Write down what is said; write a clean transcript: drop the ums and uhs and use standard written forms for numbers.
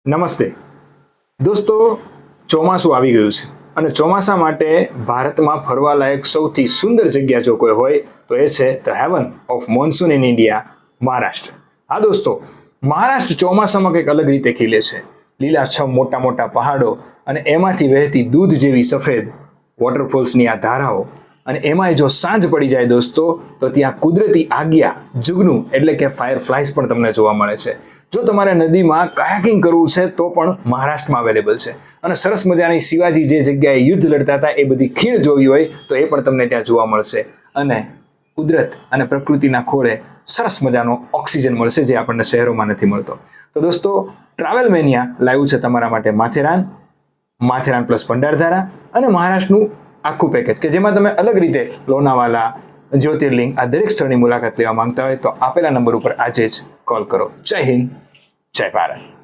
નમસ્તે દોસ્તો, ચોમાસું આવી ગયું છે અને ચોમાસા માટે ભારતમાં ફરવાલાયક સૌથી સુંદર જગ્યા જો કોઈ હોય તો એ છે the heaven of monsoon in India, Maharashtra. હા દોસ્તો, મહારાષ્ટ્ર ચોમાસામાં કંઈક અલગ રીતે ખીલે છે. લીલાછમ મોટા મોટા પહાડો અને એમાંથી વહેતી દૂધ જેવી સફેદ વોટરફોલ્સની આ ધારાઓ, અને એમાંય જો સાંજ પડી જાય દોસ્તો તો ત્યાં કુદરતી આગિયા જુગનું એટલે કે ફાયર ફ્લાઇઝ પણ તમને જોવા મળે છે. જો તમારે નદીમાં કાયાકિંગ કરવું છે તો પણ મહારાષ્ટ્રમાં અવેલેબલ છે. અને સરસ મજાની શિવાજી જે જગ્યાએ યુદ્ધ લડતા હતા એ બધી ખીણ જોવી હોય તો એ પણ તમને ત્યાં જોવા મળશે. અને કુદરત અને પ્રકૃતિના ખોળે સરસ મજાનો ઓક્સિજન મળશે જે આપણને શહેરોમાં નથી મળતો. તો દોસ્તો, ટ્રાવેલ મેનિયા લાવ્યું છે તમારા માટે માથેરાન પ્લસ ભંડારધારા અને મહારાષ્ટ્રનું આખું પેકેજ કે જેમાં તમે અલગ રીતે લોનાવાલા, જ્યોતિર્લિંગ આ દરેક સ્થળની મુલાકાત લેવા માંગતા હોય તો આપેલા નંબર ઉપર આજે જ કોલ કરો. જય હિન્દ, જય ભારત.